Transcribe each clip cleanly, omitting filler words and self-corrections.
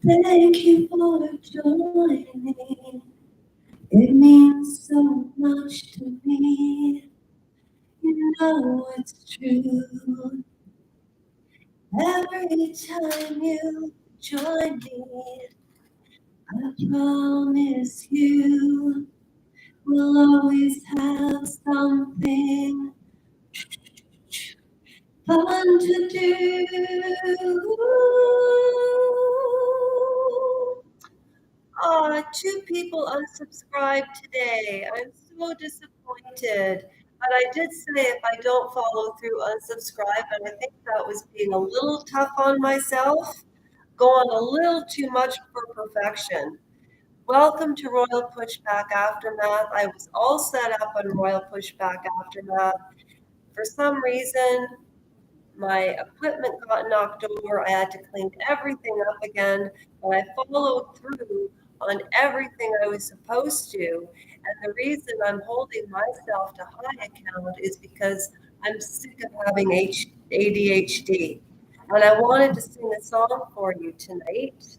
Thank you for joining. It means so much to me. You know it's true. Every time you join me, I promise you we'll always have something fun to do. Two people unsubscribed today. I'm so disappointed. But I did say if I don't follow through, unsubscribe. And I think that was being a little tough on myself, going a little too much for perfection. Welcome to Royal Pushback Aftermath. I was all set up on Royal Pushback Aftermath. For some reason, my equipment got knocked over. I had to clean everything up again, but I followed through on everything I was supposed to. And the reason I'm holding myself to high account is because I'm sick of having ADHD. And I wanted to sing a song for you tonight.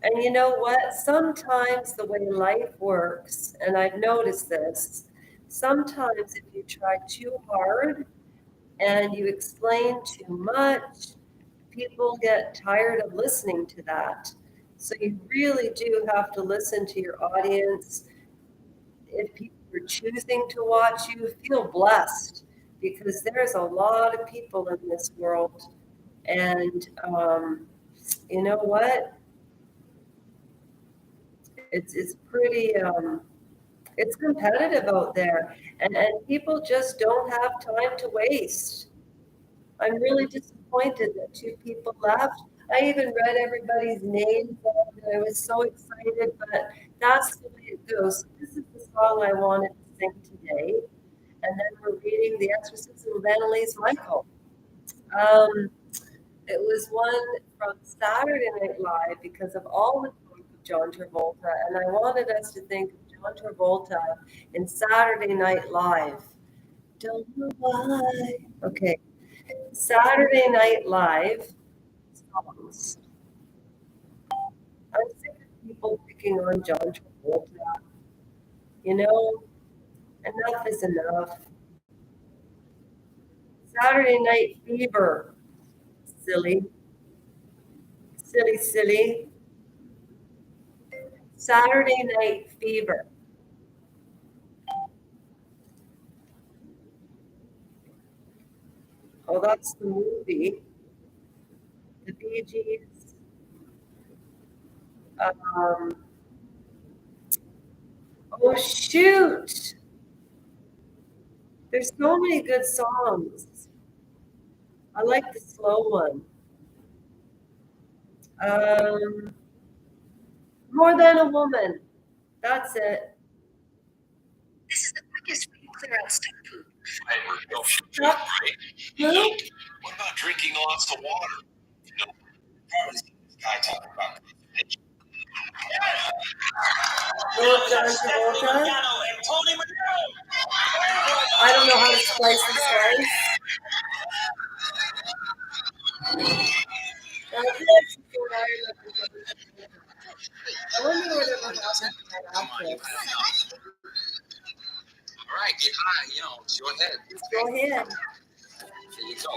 And you know what? Sometimes the way life works, and I've noticed this, sometimes if you try too hard and you explain too much, people get tired of listening to that. So you really do have to listen to your audience. If people are choosing to watch you, feel blessed because there's a lot of people in this world. And you know what? It's pretty it's competitive out there, and people just don't have time to waste. I'm really disappointed that two people left. I even read everybody's names and I was so excited, but that's the way it goes. So this is the song I wanted to sing today. And then we're reading The Exorcism of Annalese Micheal. It was one from Saturday Night Live because of all the talk of John Travolta, and I wanted us to think of John Travolta in Saturday Night Live. Don't know why. Okay, Saturday Night Live songs. I'm sick of people picking on John Travolta. You know, enough is enough. Saturday Night Fever. Silly. Silly, silly. Saturday Night Fever. Oh, that's the movie. The Bee Gees. Oh, shoot. There's so many good songs. I like the slow one. More Than a Woman. That's it. This is the quickest way to clear out stuck poop. Stuck poop? What about drinking lots of water? No, probably seen this guy talking about constipation. John Travolta. I don't know how to splice these guys. I wonder what ever happened to that actress. All right, get high, it's your head. Go ahead. Here you go.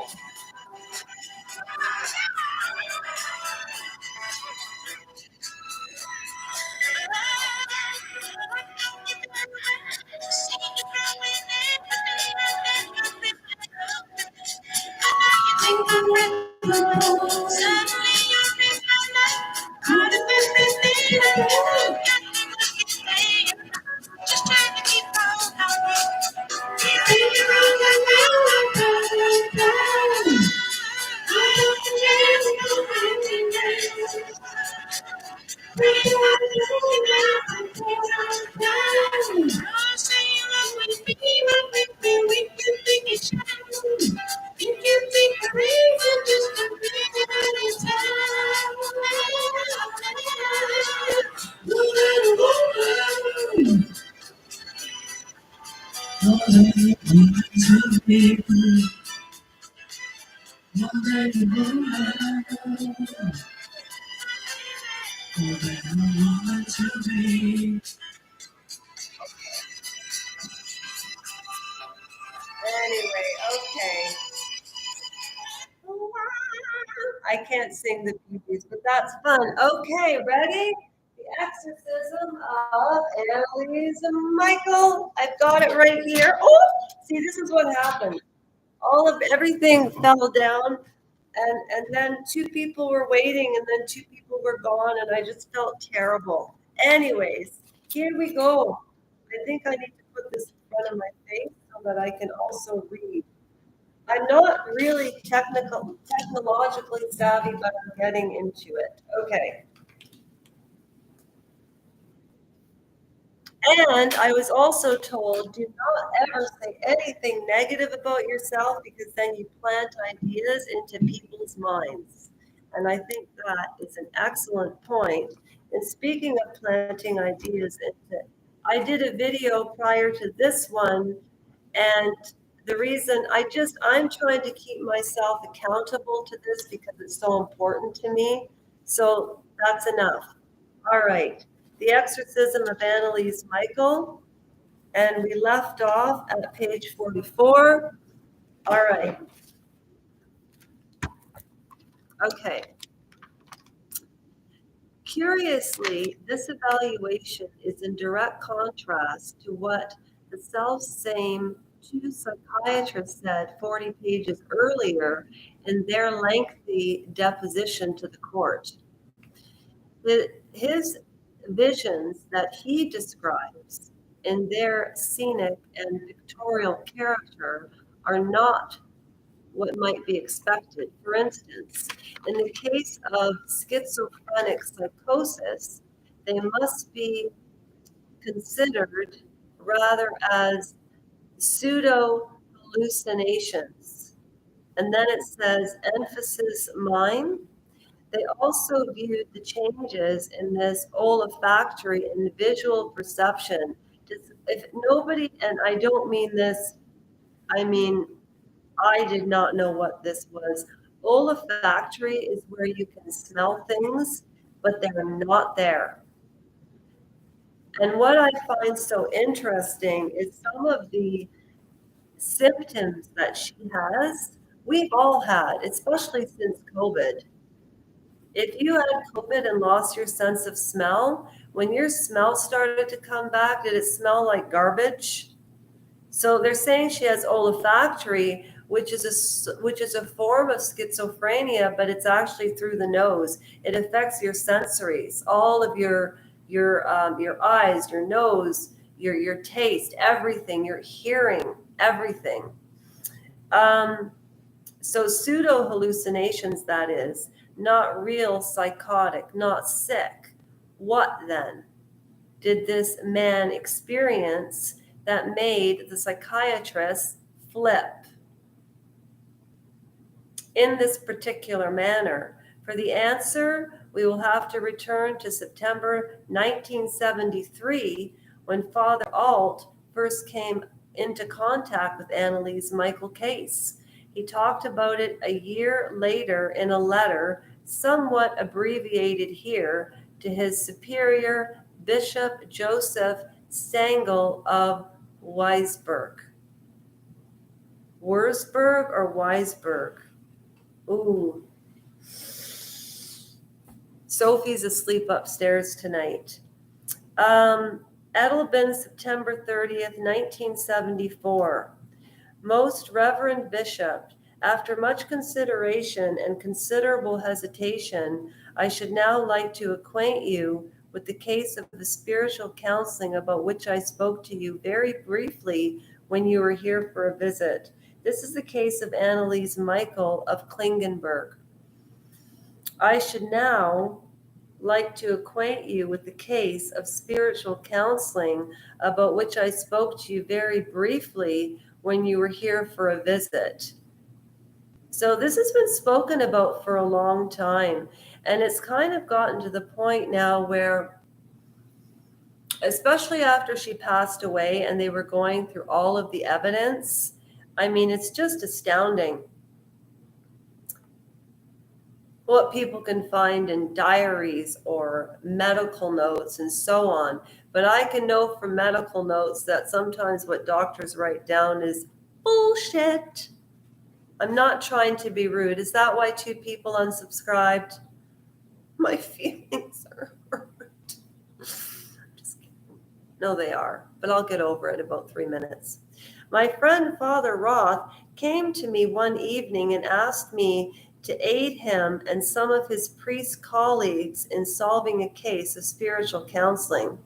Anyway, okay. I can't sing the Bee Gees, but that's fun. Okay, ready? The exorcism of Annalese Micheal. I've got it right here. Oh, see, this is what happened. All of everything fell down, and then two people were waiting, and then two people were gone, and I just felt terrible. Anyways, here we go. I think I need to put this in front of my face so that I can also read. I'm not really technologically savvy, but I'm getting into it. Okay. And I was also told, do not ever say anything negative about yourself because then you plant ideas into people's minds. And I think that is an excellent point. And speaking of planting ideas into, I did a video prior to this one, and the reason I'm trying to keep myself accountable to this because it's so important to me. So that's enough. All right. The Exorcism of Annalise Micheal, and we left off at page 44. All right. Okay. Curiously, this evaluation is in direct contrast to what the self-same two psychiatrists said 40 pages earlier in their lengthy deposition to the court. His visions that he describes in their scenic and pictorial character are not what might be expected. For instance, in the case of schizophrenic psychosis, they must be considered rather as pseudo hallucinations. And then it says emphasis mine. They also viewed the changes in this olfactory and visual perception. If nobody, and I don't mean this, I mean, I did not know what this was. Olfactory is where you can smell things, but they're not there. And what I find so interesting is some of the symptoms that she has, we've all had, especially since COVID. If you had COVID and lost your sense of smell, when your smell started to come back, did it smell like garbage? So they're saying she has olfactory, which is a form of schizophrenia, but it's actually through the nose. It affects your sensories, all of your eyes, your nose, your taste, everything, your hearing, everything. So pseudo hallucinations, that is, not real psychotic, not sick. What then did this man experience that made the psychiatrist flip in this particular manner? For the answer, we will have to return to September 1973 when Father Alt first came into contact with Annalise Micheal case. He talked about it a year later in a letter, somewhat abbreviated here, to his superior, Bishop Joseph Stangl of Weisberg. Wurzburg or Weisberg? Ooh. Sophie's asleep upstairs tonight. Edelbin, September 30th, 1974. Most Reverend Bishop, after much consideration and considerable hesitation, I should now like to acquaint you with the case of the spiritual counseling about which I spoke to you very briefly when you were here for a visit. This is the case of Annalise Micheal of Klingenberg. I should now like to acquaint you with the case of spiritual counseling about which I spoke to you very briefly when you were here for a visit. So this has been spoken about for a long time, and it's kind of gotten to the point now where, especially after she passed away and they were going through all of the evidence, I mean, it's just astounding. what people can find in diaries or medical notes and so on. But I can know from medical notes that sometimes what doctors write down is bullshit. I'm not trying to be rude. Is that why 2 people unsubscribed? My feelings are hurt. Just kidding. No, they are, but I'll get over it in about 3 minutes. My friend Father Roth came to me one evening and asked me to aid him and some of his priest colleagues in solving a case of spiritual counseling.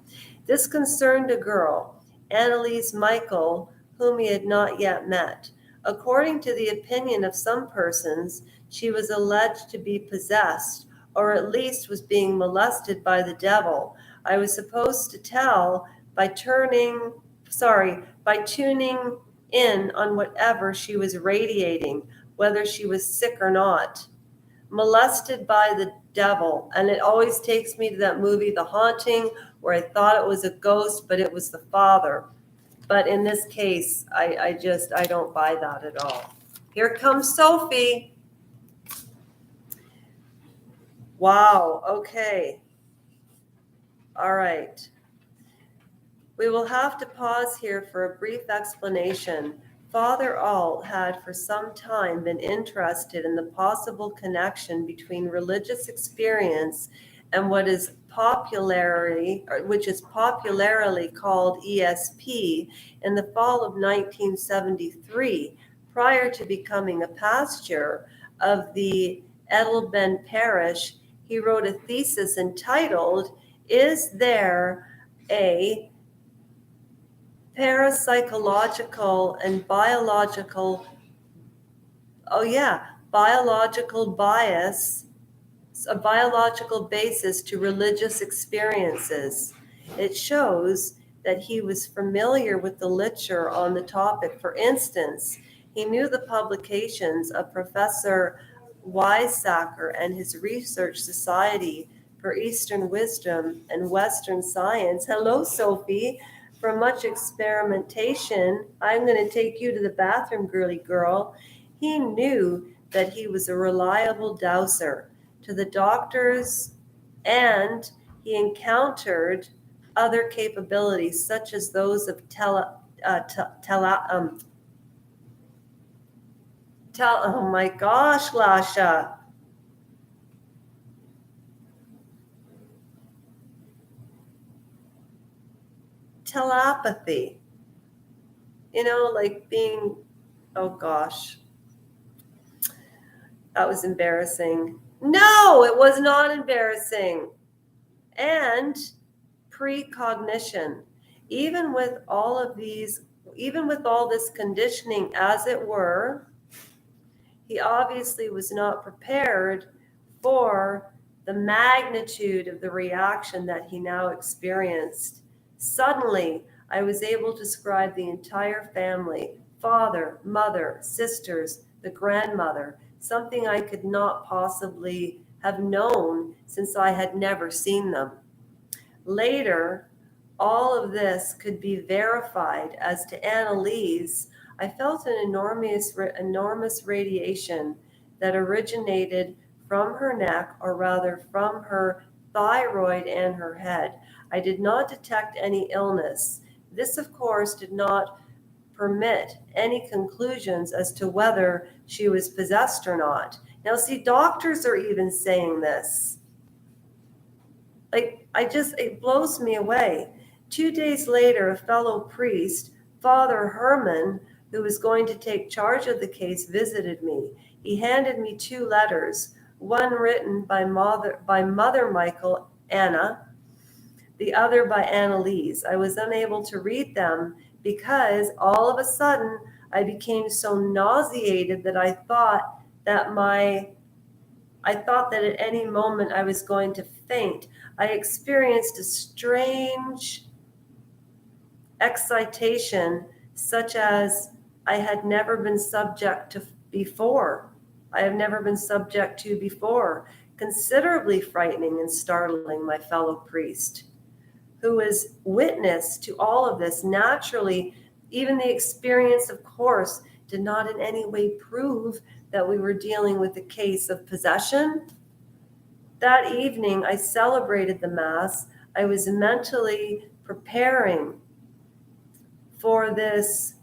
This concerned a girl, Annalese Micheal, whom he had not yet met. According to the opinion of some persons, she was alleged to be possessed, or at least was being molested by the devil. I was supposed to tell by tuning in on whatever she was radiating, whether she was sick or not. Molested by the devil. And it always takes me to that movie, The Haunting, where I thought it was a ghost, but it was the father. But in this case, I don't buy that at all. Here comes Sophie. Wow, okay. All right. We will have to pause here for a brief explanation. Father Alt had for some time been interested in the possible connection between religious experience and which is popularly called ESP. In the fall of 1973, prior to becoming a pastor of the Edelben parish, he wrote a thesis entitled, "Is There a Parapsychological and biological bias, a biological basis to religious experiences?" It shows that he was familiar with the literature on the topic. For instance, he knew the publications of Professor Weizsäcker and his Research Society for Eastern Wisdom and Western Science. Hello, Sophie. For much experimentation, I'm going to take you to the bathroom, girly girl. He knew that he was a reliable dowser to the doctors, and he encountered other capabilities such as those of oh my gosh, Lasha. Telepathy. Like being, oh gosh. That was embarrassing. No, it was not embarrassing. And precognition. Even with all this conditioning, as it were, he obviously was not prepared for the magnitude of the reaction that he now experienced. Suddenly, I was able to describe the entire family, father, mother, sisters, the grandmother, something I could not possibly have known since I had never seen them. Later, all of this could be verified. As to Annalise, I felt an enormous radiation that originated from her neck, or rather from her thyroid and her head. I did not detect any illness. This, of course, did not permit any conclusions as to whether she was possessed or not. Now, see, doctors are even saying this. It blows me away. 2 days later, a fellow priest, Father Herman, who was going to take charge of the case, visited me. He handed me 2 letters, one written by Mother Micheal, Anna, the other by Annalise. I was unable to read them because all of a sudden I became so nauseated that I thought that at any moment I was going to faint. I experienced a strange excitation such as I had never been subject to before. Considerably frightening and startling, my fellow priest, who was witness to all of this. Naturally, even the experience, of course, did not in any way prove that we were dealing with a case of possession. That evening, I celebrated the Mass. I was mentally preparing for this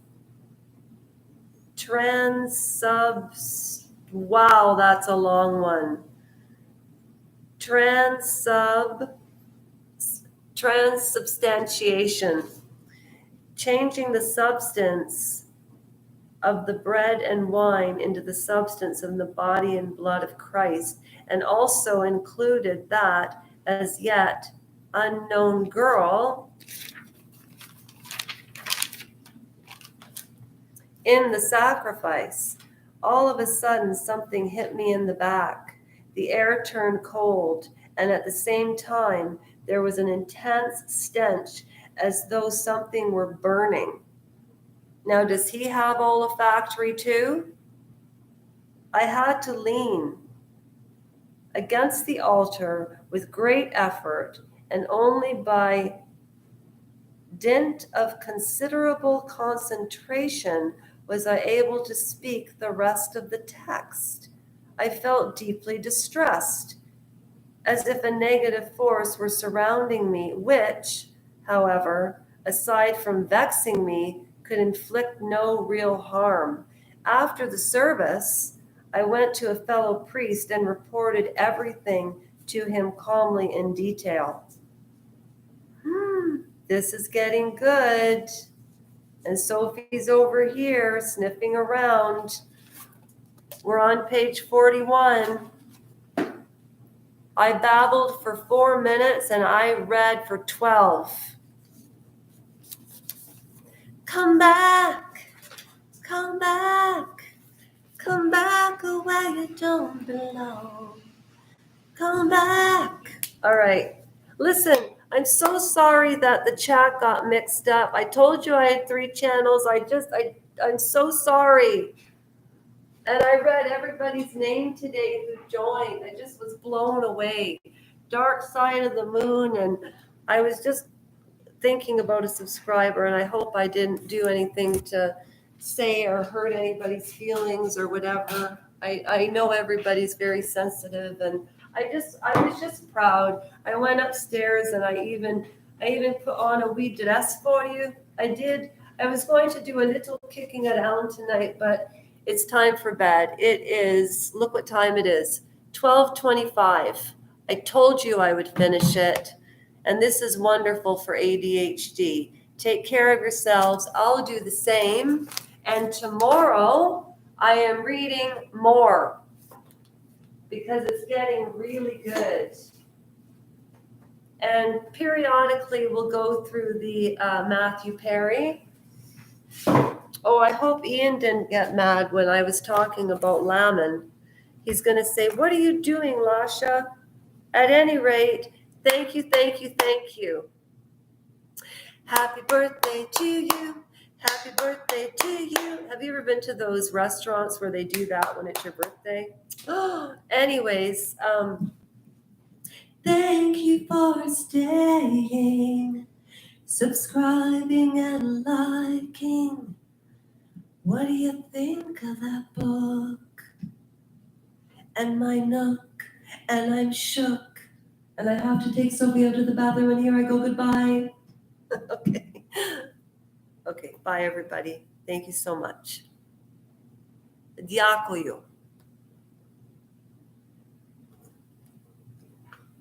wow, that's a long one. Transubstantiation, changing the substance of the bread and wine into the substance of the body and blood of Christ, and also included that as yet unknown girl in the sacrifice. All of a sudden, something hit me in the back. The air turned cold, and at the same time, there was an intense stench as though something were burning. Now, does he have olfactory too? I had to lean against the altar with great effort, and only by dint of considerable concentration was I able to speak the rest of the text. I felt deeply distressed, as if a negative force were surrounding me, which, however, aside from vexing me, could inflict no real harm. After the service, I went to a fellow priest and reported everything to him calmly in detail. This is getting good. And Sophie's over here sniffing around. We're on page 41. I babbled for 4 minutes and I read for 12. Come back, come back, come back where you don't belong. Come back. All right. Listen, I'm so sorry that the chat got mixed up. I told you I had 3 channels. I'm so sorry. And I read everybody's name today who joined. I just was blown away. Dark Side of the Moon. And I was just thinking about a subscriber, and I hope I didn't do anything to say or hurt anybody's feelings or whatever. I know everybody's very sensitive, and I was just proud. I went upstairs and I even put on a wee dress for you. I did. I was going to do a little kicking at Alan tonight, but it's time for bed. It is, look what time it is, 12:25. I told you I would finish it. And this is wonderful for ADHD. Take care of yourselves. I'll do the same. And tomorrow I am reading more because it's getting really good. And periodically we'll go through the Matthew Perry. Oh, I hope Ian didn't get mad when I was talking about Laman. He's going to say, "What are you doing, Lasha?" At any rate, thank you, thank you, thank you. Happy birthday to you. Happy birthday to you. Have you ever been to those restaurants where they do that when it's your birthday? Anyways, thank you for staying, subscribing and liking. What do you think of that book? And my nook, and I'm shook, and I have to take Sophie out to the bathroom, and here I go, goodbye. Okay, bye everybody. Thank you so much. Дякую.